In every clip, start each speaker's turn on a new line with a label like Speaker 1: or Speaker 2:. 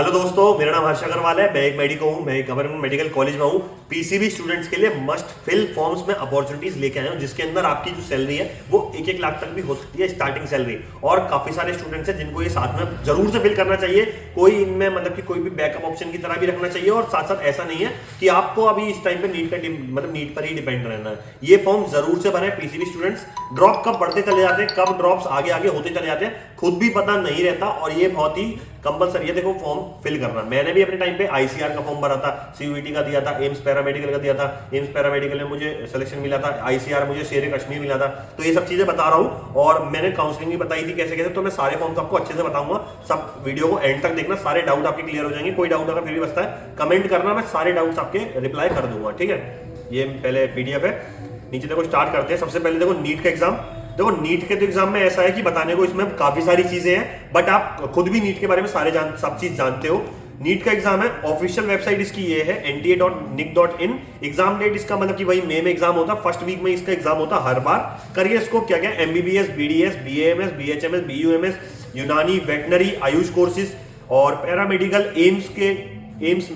Speaker 1: Hello दोस्तों, मेरा नाम हर्ष अग्रवाल है। मैं एक मेडिको हूँ। मैं एक गवर्नमेंट मेडिकल कॉलेज में हूँ। पीसीबी स्टूडेंट्स के लिए मस्ट फिल फॉर्म्स में अपॉर्चुनिटीज लेके आया हूँ, जिसके अंदर आपकी जो सैलरी है वो 1-1 लाख तक भी हो सकती है स्टार्टिंग सैलरी। और काफी सारे स्टूडेंट्स हैं जिनको ये साथ में जरूर से फिल करना चाहिए। कोई इनमें मतलब कि कोई भी बैकअप ऑप्शन की तरह भी रखना चाहिए। और साथ साथ ऐसा नहीं है कि आपको अभी इस टाइम पे नीट का मतलब नीट पर ही डिपेंड रहना है। ये फॉर्म जरूर से भरे। पीसीबी स्टूडेंट्स ड्रॉप कब बढ़ते चले जाते हैं, कब ड्रॉप्स आगे आगे होते चले जाते हैं, खुद भी पता नहीं रहता। और ये बहुत ही कंपलसरी है, देखो फॉर्म फिल करना। मैंने भी अपने टाइम पे आईसीआर का फॉर्म भरा था, सीयूईटी का दिया था, एम्स पैरामेडिकल का दिया था। एम्स पैरामेडिकल में मुझे सिलेक्शन मिला था, आईसीआर मुझे शेर कश्मीर मिला था। तो ये सब चीजें बता रहा हूँ। और मैंने काउंसलिंग भी बताई थी कैसे कैसे। तो मैं सारे फॉर्म्स आपको अच्छे से बताऊंगा। सब वीडियो को एंड तक देखना, सारे डाउट आपके क्लियर हो जाएंगे। कोई डाउट अगर फिर भी बचता है कमेंट करना, मैं सारे डाउट्स आपके रिप्लाई कर दूंगा। ठीक है, ये पहले पीडीएफ है। नीचे देखो स्टार्ट करते हैं। सबसे पहले देखो नीट का एग्जाम। देखो नीट के तो एग्जाम में ऐसा है कि बताने को इसमें काफी सारी चीजें हैं, बट आप खुद भी नीट के बारे में सब चीज जानते हो। नीट का एग्जाम है, ऑफिशियल वेबसाइट इसकी ये है nta.nic.in। एग्जाम डेट इसका मतलब कि वही मई में एग्जाम होता है, फर्स्ट वीक में इसका एग्जाम होता है हर बार। करियर स्कोप क्या क्या, MBBS, BDS, BAMS, BHMS, BUMS, यूनानी, वेटनरी, आयुष कोर्सेज और पैरामेडिकल, एम्स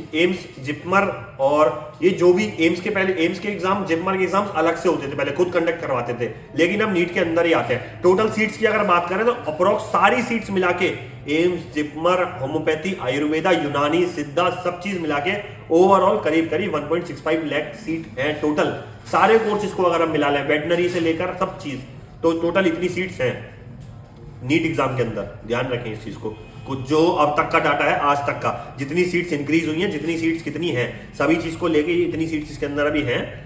Speaker 1: जिपमर। और ये जो भी एम्स के पहले एम्स के एग्जाम, जिपमर के एग्जाम्स अलग से होते थे, पहले खुद कंडक्ट करवाते थे, लेकिन अब नीट के अंदर ही आते हैं। टोटल सीट्स की अगर बात करें तो अप्रोक्स सारी सीट्स मिला के एम्स, जिपमर, होम्योपैथी, आयुर्वेदा, यूनानी, सिद्धा, सब चीज मिला के ओवरऑल करीब करीब 1.65 लाख सीट है टोटल। सारे कोर्सेज को अगर हम मिला लें, वेटनरी से लेकर सब चीज, तो टोटल इतनी सीट्स हैं नीट एग्जाम के अंदर। ध्यान रखें इस चीज को। कुछ जो अब तक का डाटा है, आज तक का जितनी सीट्स इंक्रीज हुई हैं, जितनी सीट्स कितनी हैं, सभी चीज को लेके इतनी सीट्स इसके अंदर अभी हैं।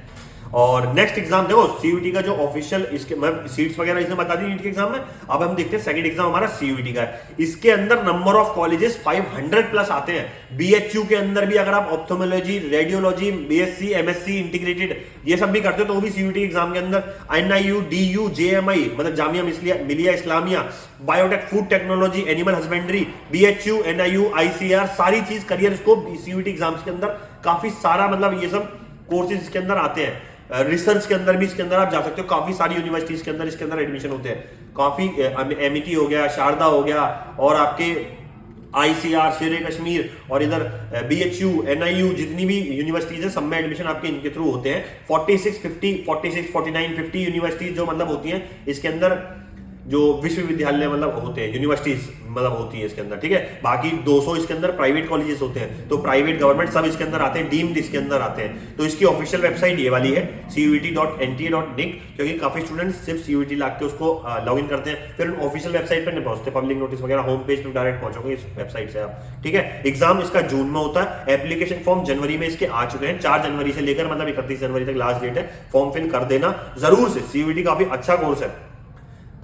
Speaker 1: और नेक्स्ट एग्जाम देखो सीयूईटी का जो ऑफिशियल, इसके मैं सीट्स वगैरह इसने बता दी नीट के एग्जाम में। अब हम देखते हैं सेकंड एग्जाम हमारा सीयूईटी का है। इसके अंदर नंबर ऑफ कॉलेजेस 500 प्लस आते हैं। बीएचयू के अंदर भी अगर आप ophthalmology, radiology, BSc, MSc integrated ये सब भी करते हो तो वो भी सीयूईटी एग्जाम के अंदर। एनआईयू, डीयू, जेएमआई मतलब Jamia Millia Islamia, biotech, food technology, animal husbandry, BHU, NIU, ICR, सारी चीज करियर स्कोप सीयूईटी एग्जाम्स के अंदर काफी सारा मतलब ये सब कोर्सेज इसके अंदर आते हैं। रिसर्च के अंदर भी इसके अंदर आप जा सकते हो। काफी सारी यूनिवर्सिटीज के अंदर इसके अंदर एडमिशन होते हैं। काफी एमईटी हो गया, शारदा हो गया, और आपके आईसीआर, शेर कश्मीर, और इधर बीएचयू, एनआईयू, जितनी भी यूनिवर्सिटीज है सब में एडमिशन आपके इनके थ्रू होते हैं। 46, 49, 50 यूनिवर्सिटीज जो मतलब होती हैं इसके अंदर, जो विश्वविद्यालय मतलब होते हैं, यूनिवर्सिटीज मतलब होती है इसके अंदर। ठीक है, बाकी 200 इसके अंदर प्राइवेट कॉलेजेस होते हैं। तो प्राइवेट गवर्नमेंट सब इसके अंदर आते हैं, डीम्ड इसके अंदर आते हैं। तो इसकी ऑफिशियल वेबसाइट ये वाली है cuet.nta.nic, क्योंकि काफी स्टूडेंट्स सिर्फ सीयूईटी लाके उसको लॉग इन करते हैं, फिर ऑफिशियल वेबसाइट पर नहीं पहुंचते। पब्लिक नोटिस वगैरह होम पेज पर डायरेक्ट पहुंचोगे इस वेबसाइट से आप। ठीक है, एग्जाम इसका जून में होता है। एप्लीकेशन फॉर्म जनवरी में इसके आ चुके हैं। 4 जनवरी से लेकर मतलब 31 जनवरी तक लास्ट डेट है। फॉर्म फिल कर देना जरूर से। सीयूईटी काफी अच्छा कोर्स है,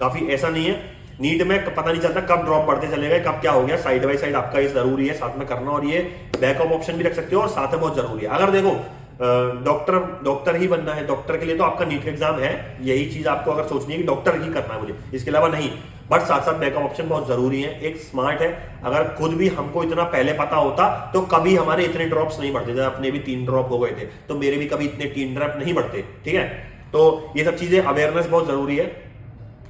Speaker 1: काफी ऐसा नहीं है नीट में पता नहीं चलता कब ड्रॉप बढ़ते चले गए, कब क्या हो गया। साइड बाय साइड आपका ये जरूरी है साथ में करना। और ये बैकअप ऑप्शन भी रख सकते हो, और साथ में बहुत जरूरी है। अगर देखो डॉक्टर ही बनना है, डॉक्टर के लिए तो आपका नीट का एग्जाम है। यही चीज आपको अगर सोचनी है कि डॉक्टर ही करना है मुझे, इसके अलावा नहीं। बट साथ साथ बैकअप ऑप्शन बहुत जरूरी है। एक स्मार्ट है, अगर खुद भी हमको इतना पहले पता होता तो कभी हमारे इतने ड्रॉप्स नहीं बढ़ते थे। अपने भी 3 ड्रॉप हो गए थे, तो मेरे भी कभी इतने 3 ड्रॉप नहीं बढ़ते। ठीक है, तो ये सब चीजें अवेयरनेस बहुत जरूरी है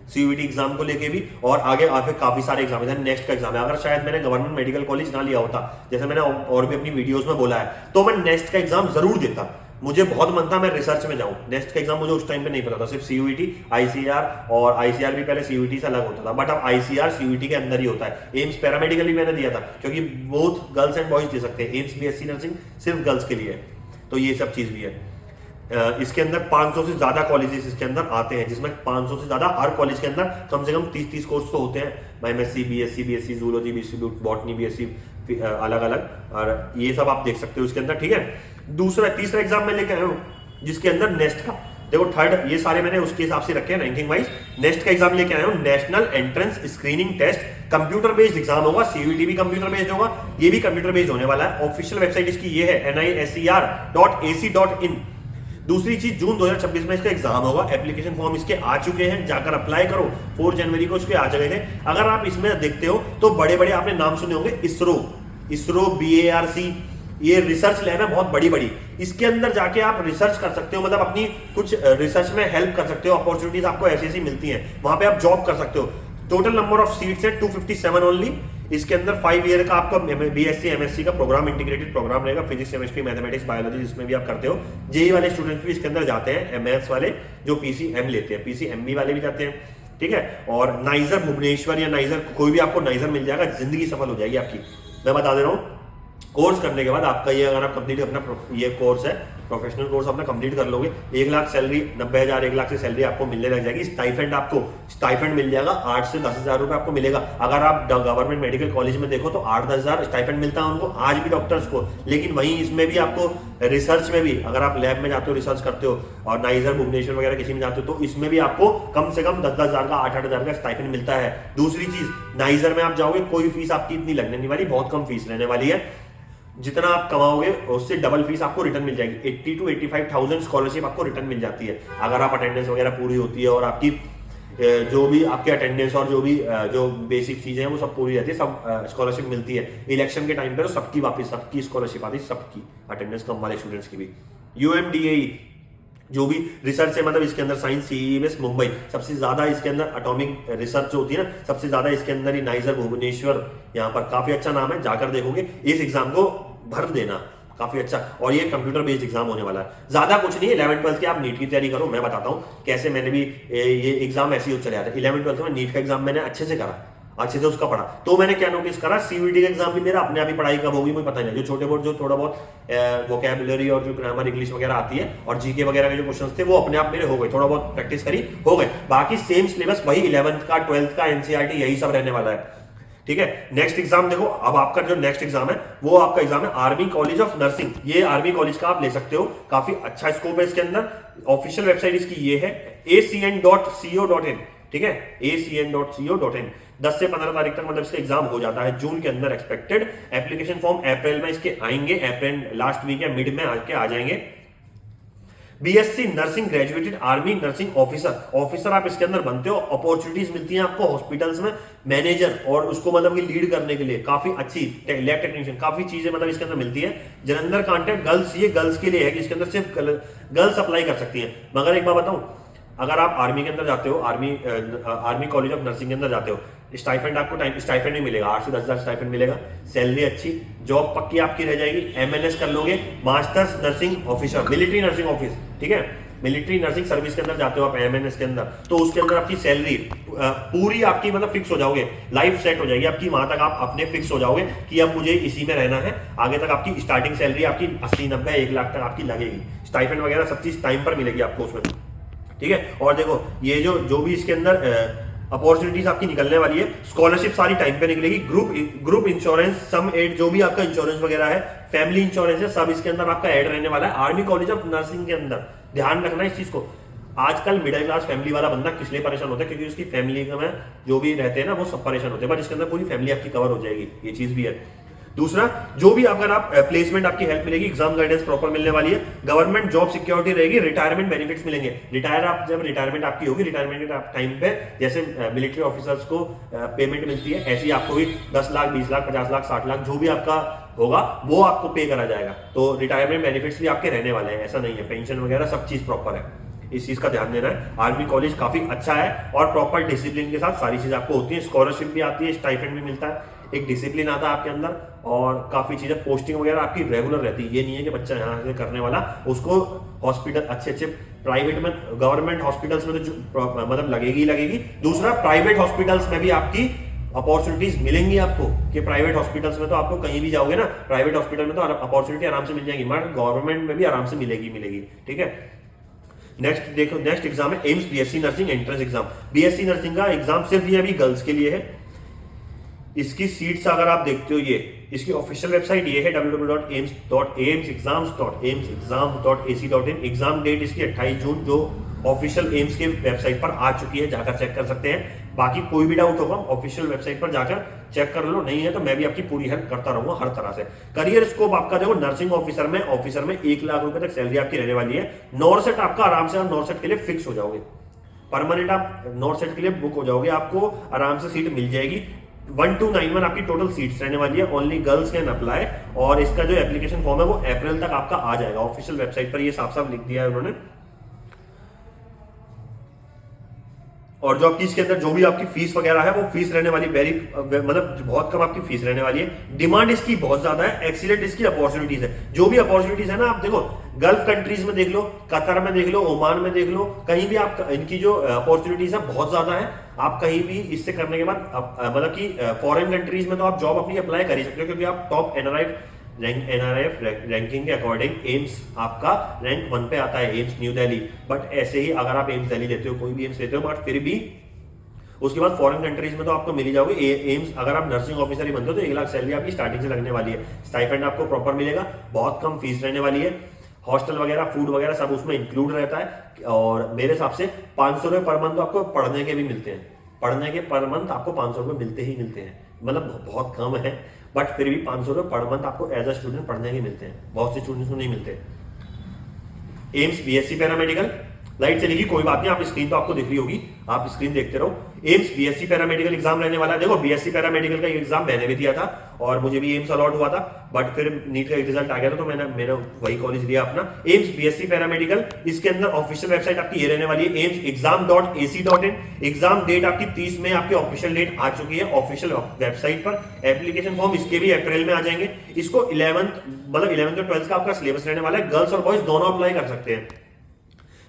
Speaker 1: सीयूईटी एग्जाम को लेके भी। और आगे काफी सारे एग्जाम है। नेक्स्ट का एग्जाम है, अगर शायद मैंने गवर्नमेंट मेडिकल कॉलेज ना लिया होता, जैसे मैंने और भी अपनी वीडियोस में बोला है, तो मैं नेक्स्ट का एग्जाम जरूर देता। मुझे बहुत मन था मैं रिसर्च में जाऊं। नेक्स्ट का एग्जाम मुझे उस टाइम पे नहीं पता था, सिर्फ सीयूईटी, आईसीआर, और आईसीआर भी पहले सीयूईटी से अलग होता था, बट अब आईसीआर सीयूईटी के अंदर ही होता है। एम्स पैरामेडिकल भी मैंने दिया था, क्योंकि both girls and boys they सकते हैं। एम्स बीएससी नर्सिंग सिर्फ गर्ल्स के लिए है, तो ये सब चीज भी है। इसके अंदर 500 से ज्यादा कॉलेजेस इसके अंदर आते हैं, जिसमें 500 से ज्यादा हर कॉलेज के अंदर कम से कम 30 कोर्स तो होते हैं। MSc, BSc zoology, BSc botany, BSc अलग अलग, और ये सब आप देख सकते हो इसके अंदर। ठीक है, तीसरा एग्जाम में लेके आया हूँ जिसके अंदर नेक्स्ट का, देखो थर्ड, ये सारे मैंने उसके हिसाब से रखे हैं रैंकिंग वाइज। नेक्स्ट का एग्जाम लेके आया हूँ, national entrance screening test. Computer based exam होगा, सीयूईटी भी कंप्यूटर बेस्ड होगा, ये भी कंप्यूटर बेस्ड होने वाला है। ऑफिशियल वेबसाइट इसकी ये है niscer.ac.in। दूसरी चीज, जून 2026 में इसका एग्जाम होगा। एप्लीकेशन फॉर्म इसके आ चुके हैं, जाकर अप्लाई करो। 4 जनवरी को इसके आ चुके थे। अगर आप इसमें देखते हो तो बड़े बड़े आपने नाम सुने होंगे, इसरो, BARC, ये रिसर्च लैब है बहुत बड़ी बड़ी। इसके अंदर जाके आप रिसर्च कर सकते हो, मतलब अपनी कुछ रिसर्च में हेल्प कर सकते हो। अपॉर्चुनिटीज आपको ऐसी ऐसी मिलती हैं, वहां पे आप जॉब कर सकते हो। टोटल नंबर ऑफ सीट्स है 257 ओनली। इसके अंदर 5 ईयर का आपका बीएससी एमएससी का प्रोग्राम, इंटीग्रेटेड प्रोग्राम रहेगा, फिजिक्स केमिस्ट्री मैथमेटिक्स बायोलॉजी जिसमें भी आप करते हो। जेई वाले स्टूडेंट्स भी इसके अंदर जाते हैं, एमएस वाले जो पीसीएम लेते हैं, पीसीएमबी वाले भी जाते हैं, ठीक है। और नाइजर भुवनेश्वर या नाइजर कोई भी आपको नाइजर मिल जाएगा, जिंदगी सफल हो जाएगी आपकी, मैं बता दे रहा हूँ। कोर्स करने के बाद आपका ये अगर आप कंप्लीट अपना ये कोर्स है, प्रोफेशनल कोर्स अपना कंप्लीट कर लोगे, 1 लाख सैलरी, 90,000 1 लाख से सैलरी आपको मिलने लग जाएगी। स्टाइफंड मिल जाएगा, 8 से 10,000 रुपए आपको मिलेगा। अगर आप गवर्नमेंट मेडिकल कॉलेज में देखो तो 8-10,000 स्टाइफंड मिलता है उनको आज भी डॉक्टर्स को। लेकिन वहीं इसमें भी आपको रिसर्च में भी, अगर आप लैब में जाते हो रिसर्च करते हो और नाइजर भुवनेश्वर वगैरह किसी में जाते हो, तो इसमें भी आपको कम से कम 10,000 का 8,000 का स्टाइफंड मिलता है। दूसरी चीज, नाइजर में आप जाओगे कोई फीस आपकी इतनी लगने नहीं वाली, बहुत कम फीस रहने वाली है। जितना आप कमाओगे उससे डबल फीस आपको रिटर्न मिल जाएगी। 80 to 85,000 स्कॉलरशिप आपको रिटर्न मिल जाती है अगर आप अटेंडेंस वगैरह पूरी होती है, और आपकी जो भी आपके अटेंडेंस और जो भी जो बेसिक चीजें हैं वो सब पूरी रहती है, सब स्कॉलरशिप मिलती है। इलेक्शन के टाइम पे तो सबकी वापस सबकी स्कॉलरशिप आती है, सबकी अटेंडेंस कम वाले स्टूडेंट्स की भी। UMDAE जो भी रिसर्च है, मतलब इसके अंदर साइंस CEMS मुंबई सबसे ज्यादा, इसके अंदर एटॉमिक रिसर्च जो होती है ना सबसे ज्यादा इसके अंदर ही, नाइजर भुवनेश्वर, यहाँ पर काफी अच्छा नाम है, जाकर देखोगे। इस एग्जाम को भर देना, काफी अच्छा। और ये कंप्यूटर बेस्ड एग्जाम होने वाला है, ज्यादा कुछ नहीं है। 11th-12th की आप नीट की तैयारी करो, मैं बताता हूँ कैसे मैंने भी ये एग्जाम ऐसे ही चले जाता है। 11th-12th में नीट का एग्जाम मैंने अच्छे से करा, अच्छे से उसका पढ़ा, तो मैंने क्या नोटिस करा, CVT का एग्जाम भी मेरा अपने आप ही पढ़ाई कब होगी मुझे पता नहीं। जो छोटे बहुत जो थोड़ा बहुत वोकैबुलरी और जो ग्रामर इंग्लिश वगैरह आती है और जीके वगैरह के जो क्वेश्चन थे वो अपने आप मेरे हो गए, थोड़ा बहुत प्रैक्टिस करी हो गए। बाकी सेम सिलेबस वही 11th का 12th का NCERT यही सब रहने वाला है, ठीक है। नेक्स्ट एग्जाम देखो, अब आपका जो नेक्स्ट एग्जाम है वो आपका एग्जाम है आर्मी कॉलेज ऑफ नर्सिंग। ये आर्मी कॉलेज का आप ले सकते हो, काफी अच्छा स्कोप है इसके अंदर। ऑफिशियल वेबसाइट इसकी ये है acn.co.in, ठीक है, acn.co.in। 10 से 15 तारीख तक मतलब इसका एग्जाम हो जाता है, जून के अंदर एक्सपेक्टेड। एप्लीकेशन फॉर्म अप्रैल में इसके आएंगे, अप्रैल लास्ट वीक या मिड में आके आ जाएंगे। BSc nursing graduated army nursing officer आप इसके अंदर बनते हो। अपॉर्चुनिटीज मिलती हैं आपको हॉस्पिटल्स में, मैनेजर और उसको मतलब कि लीड करने के लिए काफी अच्छी, लैब टेक्नीशियन, काफी चीजें मतलब इसके अंदर मिलती है। जलंधर कॉन्टेक्ट गर्ल्स, ये गर्ल्स के लिए है कि इसके अंदर सिर्फ गर्ल्स अप्लाई कर सकती हैं। मगर एक बात बताऊं, अगर आप आर्मी के अंदर जाते हो, आर्मी कॉलेज ऑफ नर्सिंग के अंदर जाते हो, स्टाइफेंड आपको टाइम स्टाइफेंड नहीं मिलेगा, 8 से 10,000 स्टाइफेंड मिलेगा, सैलरी अच्छी, जॉब पक्की आपकी रह जाएगी। MNS कर लोगे, masters nursing officer, military nursing office, ठीक है, मिलिट्री नर्सिंग सर्विस के अंदर जाते हो आप MNS के अंदर, तो उसके अंदर आपकी सैलरी पूरी आपकी मतलब फिक्स हो जाओगे, लाइफ सेट हो जाएगी आपकी, वहां तक आप अपने फिक्स हो जाओगे कि अब मुझे इसी में रहना है। आगे तक आपकी स्टार्टिंग सैलरी आपकी 80, 90, 1 लाख तक आपकी लगेगी। स्टाइफेंड वगैरह सब चीज टाइम पर मिलेगी आपको उसमें, ठीक है। और देखो ये जो भी इसके अंदर अपॉर्चुनिटीज आपकी निकलने वाली है, स्कॉलरशिप सारी टाइम पे निकलेगी। ग्रुप इंश्योरेंस, सम एड, जो भी आपका इंश्योरेंस वगैरह है, फैमिली इंश्योरेंस है, सब इसके अंदर आपका ऐड रहने वाला है आर्मी कॉलेज ऑफ नर्सिंग के अंदर। ध्यान रखना इस चीज को। आजकल मिडिल क्लास फैमिली वाला बंदा किस लिए परेशान होता है, क्योंकि उसकी फैमिली में जो भी रहते हैं ना वो सब परेशान होते हैं, बट इसके अंदर पूरी फैमिली आपकी कवर हो जाएगी, ये चीज भी है। दूसरा, जो भी अगर आप प्लेसमेंट आपकी हेल्प मिलेगी, एग्जाम गाइडेंस प्रॉपर मिलने वाली है, गवर्नमेंट जॉब सिक्योरिटी रहेगी, रिटायरमेंट बेनिफिट्स मिलेंगे। जब रिटायरमेंट आपकी होगी, रिटायरमेंट के टाइम पे जैसे मिलिट्री ऑफिसर्स को पेमेंट मिलती है, ऐसी आपको भी 10 लाख 20 लाख 50 लाख 60 लाख जो भी आपका होगा वो आपको पे करा जाएगा। तो रिटायरमेंट बेनिफिट्स भी आपके रहने वाले हैं, ऐसा नहीं है, पेंशन वगैरह सब चीज प्रॉपर है, इस चीज का ध्यान देना है। आर्मी कॉलेज काफी अच्छा है और प्रॉपर डिसिप्लिन के साथ सारी चीज आपको होती है, स्कॉलरशिप भी आती है, स्टाइपेंड भी मिलता है, एक डिसिप्लिन आता है आपके अंदर, और काफी चीजें, पोस्टिंग वगैरह आपकी रेगुलर रहती है। ये नहीं है कि बच्चा यहाँ से करने वाला उसको हॉस्पिटल अच्छे प्राइवेट में, गवर्नमेंट हॉस्पिटल्स में तो मतलब लगेगी। दूसरा, प्राइवेट हॉस्पिटल्स में भी आपकी अपॉर्चुनिटीज मिलेंगी आपको, कि प्राइवेट हॉस्पिटल्स में तो आपको कहीं भी जाओगे ना, प्राइवेट हॉस्पिटल में तो अपॉर्चुनिटी आराम से मिल जाएगी, मगर गवर्नमेंट में भी आराम से मिलेगी, ठीक है। नेक्स्ट देखो, नेक्स्ट एग्जाम है AIIMS BSc nursing entrance exam. BSc nursing का एग्जाम सिर्फ ये अभी गर्ल्स के लिए है। इसकी सीट्स अगर आप देखते हो, ये इसकी ऑफिशियल वेबसाइट ये है www.aims.exams.ac.in। एग्जाम डेट इसकी 28 जून जो ऑफिशियल एम्स के वेबसाइट पर आ चुकी है, जाकर चेक कर सकते हैं। बाकी कोई भी डाउट होगा ऑफिशियल वेबसाइट पर जाकर चेक कर लो, नहीं है तो मैं भी आपकी पूरी हेल्प करता रहूंगा हर तरह से। करियर स्कोप आपका देखो, नर्सिंग ऑफिसर में 1 लाख रुपए तक सैलरी आपकी रहने वाली है। नॉर्सेट आपका आराम से, आप नॉर्सेट के लिए फिक्स हो जाओगे, परमानेंट आप नॉर्सेट के लिए बुक हो जाओगे, आपको आराम से सीट मिल जाएगी। 1291 आपकी टोटल सीट्स रहने वाली है, ओनली गर्ल्स कैन अप्लाई। और इसका जो एप्लीकेशन फॉर्म है वो अप्रैल तक आपका आ जाएगा, ऑफिशियल वेबसाइट पर ये साफ साफ लिख दिया है उन्होंने। और जो आपकी इसके अंदर जो भी आपकी फीस वगैरह है वो फीस रहने वाली वेरी मतलब बहुत कम आपकी फीस रहने वाली है। डिमांड इसकी बहुत ज्यादा है, एक्सीलेंट इसकी अपॉर्चुनिटीज है। जो भी अपॉर्चुनिटीज है ना, आप देखो गल्फ कंट्रीज में देख लो, कतर में देख लो, ओमान में देख लो, कहीं भी आप इनकी जो अपॉर्चुनिटीज है बहुत ज्यादा है। आप कहीं भी इससे करने के बाद मतलब कि फॉरेन कंट्रीज में तो आप जॉब अपनी अप्लाई कर ही सकते हो, क्योंकि आप टॉप एनआरएफ रैंकिंग के अकॉर्डिंग एम्स आपका रैंक 1 पे आता है, एम्स न्यू दिल्ली। बट ऐसे ही अगर आप एम्स दिल्ली लेते हो, कोई भी एम्स लेते हो, बट फिर भी उसके बाद फॉरेन कंट्रीज में तो आपको मिल ही जाओगे। एम्स अगर आप नर्सिंग ऑफिसर ही बनते हो तो 1 लाख सैलरी आपकी स्टार्टिंग से लगने वाली है। स्टाइपेंड आपको प्रॉपर मिलेगा, बहुत कम फीस रहने वाली है, हॉस्टल वगैरह फूड वगैरह सब उसमें इंक्लूड रहता है। और मेरे हिसाब से 500 रुपये पर मंथ आपको पढ़ने के भी मिलते हैं, पढ़ने के पर मंथ आपको 500 रुपये मिलते ही मिलते हैं, मतलब बहुत कम है, बट फिर भी 500 रुपये पर मंथ आपको एज अ स्टूडेंट पढ़ने के मिलते हैं, बहुत से स्टूडेंट्स को नहीं मिलते। एम्स बीएससी पैरामेडिकल, लाइट चलेगी कोई बात नहीं, आप स्क्रीन तो आपको दिख रही होगी, आप स्क्रीन देखते रहो। एम्स बीएससी पैरामेडिकल एग्जाम रहने वाला है। देखो बीएससी पैरामेडिकल का एग्जाम मैंने भी दिया था और मुझे भी एम्स अलॉट हुआ था, बट फिर नीट का रिजल्ट आ गया था तो मैंने वही कॉलेज लिया अपना। एम्स बीएससी पैरामेडिकल, इसके अंदर ऑफिशियल वेबसाइट आपकी ये रहने वाली है, amsexam.ac.in। एग्जाम डेट आपकी 30 में आपकी ऑफिशियल डेट आ चुकी है ऑफिशियल वेबसाइट पर। एप्लीकेशन फॉर्म इसके भी अप्रैल में आ जाएंगे। इसको 11th और 12th का आपका सिलेबस रहने वाला है, गर्ल्स और बॉयज दोनों अप्लाई कर सकते हैं।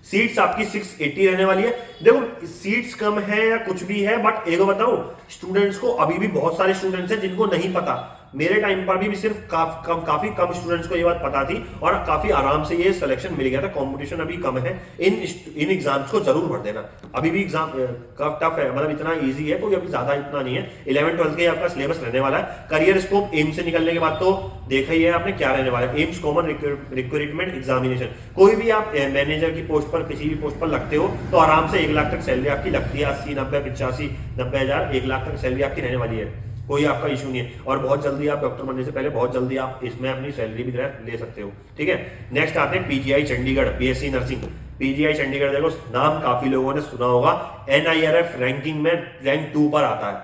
Speaker 1: सीट्स आपकी 680 रहने वाली है। देखो सीट्स कम है या कुछ भी है, बट एक बताऊं, स्टूडेंट्स को अभी भी बहुत सारे स्टूडेंट्स हैं जिनको नहीं पता। मेरे टाइम पर भी सिर्फ काफी कम स्टूडेंट्स को ये बात पता थी और काफी आराम से ये सिलेक्शन मिल गया था। कंपटीशन अभी कम है, इन एग्जाम्स को जरूर भर देना। अभी भी एग्जाम टफ है, मतलब इतना इजी है, कोई अभी ज्यादा इतना नहीं है। 11th-12th के आपका सिलेबस रहने वाला है। करियर स्कोप एम्स से निकलने के बाद तो देखा ही है आपने क्या रहने वाला है। एम्स कॉमन रिक्रूटमेंट एग्जामिनेशन, कोई भी आप मैनेजर की पोस्ट पर किसी भी पोस्ट पर लगते हो तो आराम से 1 लाख तक सैलरी आपकी लगती है। 80, 90, 85, 90 हजार, 1 लाख तक सैलरी आपकी रहने वाली है, कोई आपका इशू नहीं है। और बहुत जल्दी आप डॉक्टर बनने से पहले बहुत जल्दी आप इसमें अपनी सैलरी भी ले सकते हो, ठीक है। नेक्स्ट आते हैं PGI Chandigarh, BSc nursing. PGI Chandigarh देखो नाम काफी लोगों ने सुना होगा, एनआईआरएफ रैंकिंग में रैंक 2 पर आता है,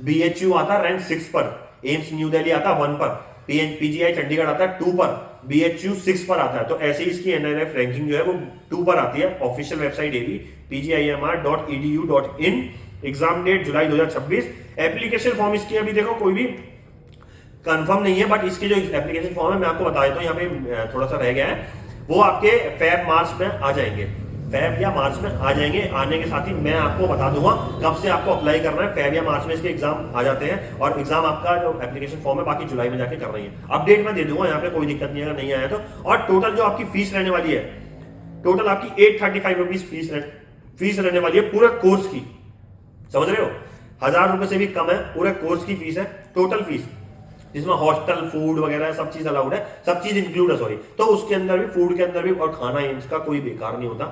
Speaker 1: बीएचयू आता है रैंक 6 पर, एम्स न्यू दिल्ली आता है 1 पर, पीजीआई चंडीगढ़ आता है 2 पर, बीएचयू 6 पर आता है। तो ऐसे ही इसकी एनआईआरएफ रैंकिंग जो है वो 2 पर आती है। ऑफिशियल वेबसाइट है pgimr.edu.in। एग्जाम डेट जुलाई 2026। एप्लीकेशन फॉर्म इसकी अभी देखो कोई भी कंफर्म नहीं है, बट इसके जो एप्लीकेशन फॉर्म है मैं आपको बता देता हूँ, यहाँ पे थोड़ा सा रह गया है, वो आपके फेब मार्च में आ जाएंगे, फेब या मार्च में आ जाएंगे। आने के साथ ही मैं आपको बता दूंगा कब से आपको अप्लाई करना है। फेब या मार्च में इसके एग्जाम आ जाते हैं और एग्जाम आपका जो एप्लीकेशन फॉर्म है बाकी जुलाई में जाके कर रही है। अपडेट मैं दे दूंगा, यहाँ पे कोई दिक्कत नहीं है अगर नहीं आया तो। और टोटल जो आपकी फीस रहने वाली है, टोटल आपकी 835 रुपीज फीस रहने वाली है पूरे कोर्स की, समझ रहे हो। 1000 रुपए से भी कम है, पूरे कोर्स की फीस है, टोटल फीस, जिसमें हॉस्टल फूड वगैरह सब चीज अलाउड है, सब चीज इंक्लूड है, सॉरी। तो उसके अंदर भी, फूड के अंदर भी, और खाना एम्स का कोई बेकार नहीं होता।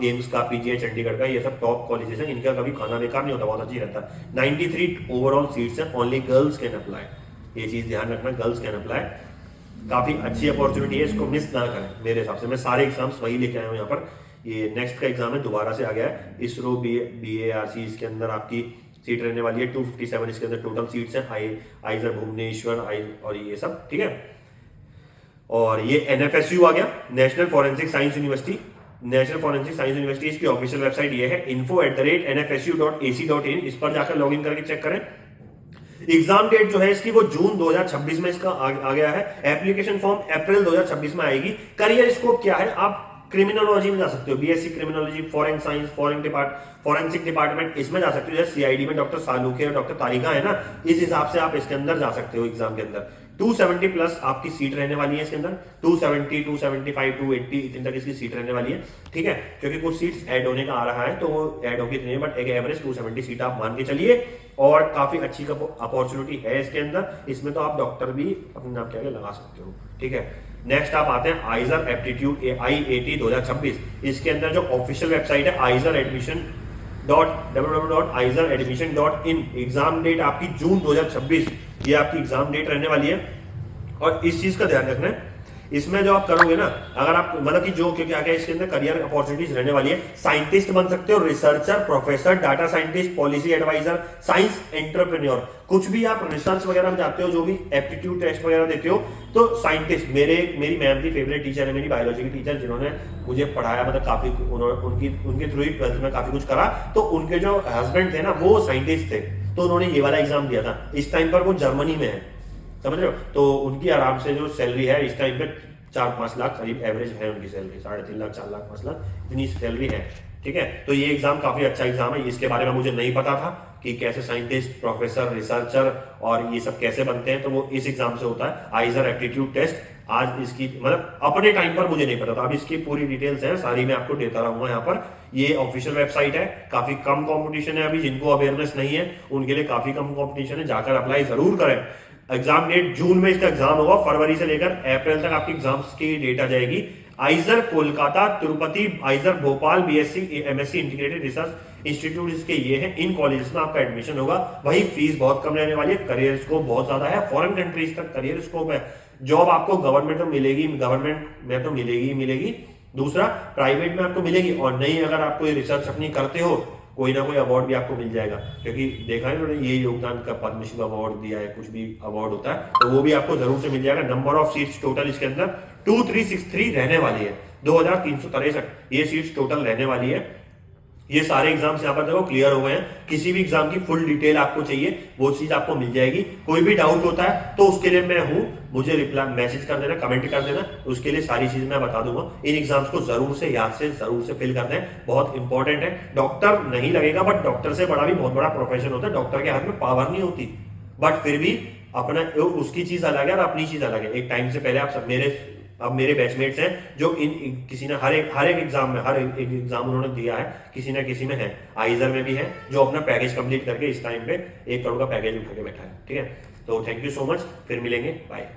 Speaker 1: एम्स का, पीजीआई चंडीगढ़ का, ये सब टॉप कॉलेजेस हैं, इनका कभी खाना बेकार नहीं होता, बहुत अच्छी रहता है। 93 ओवरऑल सीट्स है, ओनली गर्ल्स कैन अप्लाई, ये चीज ध्यान रखना, गर्ल्स कैन अप्लाई। काफी अच्छी अपॉर्चुनिटी है, इसको मिस ना करें। मेरे हिसाब से मैं सारे एग्जाम्स वही लेके आया हूँ यहाँ पर। ये नेक्स्ट का एग्जाम है, दोबारा से आ गया है, इसरो BARC, इसके अंदर आपकी सीट रहने वाली है 257, इसके अंदर टोटल सीट्स हैं। आइजर भुवनेश्वर और ये सब, ठीक है। और ये NFSU आ गया, national forensic science university. National forensic science university, इसकी ऑफिशियल वेबसाइट ये है info@nfsu.ac.in। इस पर जाकर लॉगिन करके चेक करें। एग्जाम डेट जो है इसकी वो जून 2026 में इसका आ गया है। एप्लीकेशन फॉर्म अप्रैल 2026 में आएगी। करियर स्कोप क्या है, आप क्रिमिनोलॉजी में जा सकते हो, BSc criminology, foreign science, forensic department, इसमें जा सकते हो। जैसे CID में डॉक्टर सालूके और डॉक्टर तारिका है ना, इस हिसाब से आप इसके अंदर जा सकते हो एग्जाम के अंदर। 270 प्लस आपकी सीट रहने वाली है इसके अंदर, 270, 275, 280 इतनी तक इसकी सीट रहने वाली है, ठीक है। क्योंकि कुछ सीट्स ऐड होने का आ रहा है तो वो ऐड होगी इतनी, बट एक एवरेज 270 सीट आप मान के चलिए। और काफी अच्छी अपॉर्चुनिटी है इसके अंदर, इसमें तो आप डॉक्टर भी अपने नाम के आगे लगा सकते हो, ठीक है। नेक्स्ट आप आते हैं आइजर एप्टीट्यूड IAT 2026। इसके अंदर जो ऑफिशियल वेबसाइट है www.aizeradmission.in। एग्जाम डेट आपकी जून 2026, ये आपकी एग्जाम डेट रहने वाली है। और इस चीज का ध्यान रखना है, इसमें जो आप करोगे ना, अगर आप मतलब कि जो क्या क्या इसके अंदर करियर अपॉर्चुनिटीज रहने वाली है, साइंटिस्ट बन सकते हो, researcher, professor, data scientist, policy advisor, science entrepreneur, कुछ भी आप रिसर्च वगैरह में जाते हो, जो भी एप्टीट्यूड टेस्ट वगैरह देते हो, तो साइंटिस्ट। मेरी मैम की फेवरेट टीचर है, मेरी बायोलॉजी की टीचर, जिन्होंने मुझे पढ़ाया, मतलब काफी उनके थ्रू ही 12th में काफी कुछ करा। तो उनके जो हस्बैंड थे ना, वो साइंटिस्ट थे, तो उन्होंने ये वाला एग्जाम दिया था। इस टाइम पर वो जर्मनी में है, समझ रहे हो। तो उनकी आराम से जो सैलरी है इस टाइम पे 4-5 लाख करीब एवरेज है उनकी सैलरी, 3.5 लाख 4 लाख 5 लाख इतनी सैलरी है, ठीक है। तो ये एग्जाम काफी अच्छा एग्जाम है। इसके बारे में मुझे नहीं पता था कि कैसे साइंटिस्ट, प्रोफेसर, रिसर्चर और ये सब कैसे बनते हैं, तो वो इस एग्जाम से होता है, आइजर एप्टीट्यूड टेस्ट। आज इसकी मतलब अपने टाइम पर मुझे नहीं पता था, अब इसकी पूरी डिटेल्स है, सारी मैं आपको देता रहूंगा यहाँ पर। ये ऑफिशियल वेबसाइट है, काफी कम कंपटीशन है अभी, जिनको अवेयरनेस नहीं है उनके लिए काफी कम कंपटीशन है, जाकर अप्लाई जरूर करें। एग्जाम डेट जून में इसका एग्जाम होगा, फरवरी से लेकर अप्रैल तक आपकी एग्जाम्स की डेट आ जाएगी। आइजर Kolkata, Tirupati, आइजर Bhopal, BSc MSc integrated research institute इसके ये हैं। इन कॉलेजेस में आपका एडमिशन होगा। वही फीस बहुत कम रहने वाली है, करियर स्कोप बहुत ज्यादा है, फॉरेन कंट्रीज तक करियर स्कोप है। जॉब आपको गवर्नमेंट में मिलेगी, गवर्नमेंट में तो मिलेगी ही मिलेगी, दूसरा प्राइवेट में आपको मिलेगी, और नहीं अगर आप कोई रिसर्च अपनी करते हो, कोई ना कोई अवार्ड भी आपको मिल जाएगा। क्योंकि देखा है उन्होंने ये योगदान का पद्मश्री अवार्ड दिया है, कुछ भी अवार्ड होता है तो वो भी आपको जरूर से मिल जाएगा। नंबर ऑफ सीट्स टोटल इसके अंदर 2363 रहने वाली है, 2363 ये सीट्स टोटल रहने वाली है। ये सारे एग्जाम्स यहाँ पर देखो क्लियर हो गए हैं। किसी भी एग्जाम की फुल डिटेल आपको चाहिए वो चीज आपको मिल जाएगी। कोई भी डाउट होता है तो उसके लिए मैं हूं, मुझे रिप्लाई मैसेज कर देना, कमेंट कर देना, उसके लिए सारी चीज मैं बता दूंगा। इन एग्जाम्स को जरूर से याद से जरूर से फिल कर दें, बहुत इंपॉर्टेंट है। डॉक्टर नहीं लगेगा, बट डॉक्टर से बड़ा भी बहुत बड़ा प्रोफेशन होता है। डॉक्टर के हाथ में पावर नहीं होती, बट फिर भी अपना उसकी चीज अलग है और अपनी चीज अलग है। एक टाइम से पहले आप सब मेरे बैचमेट्स हैं जो इन किसी ने हर एक एग्जाम में, हर एक एग्जाम उन्होंने दिया है, किसी ना किसी में है। आइजर में भी है जो अपना पैकेज कंप्लीट करके इस टाइम पे 1 करोड़ का पैकेज उठा के बैठा है, ठीक है। तो थैंक यू सो मच, फिर मिलेंगे, बाय।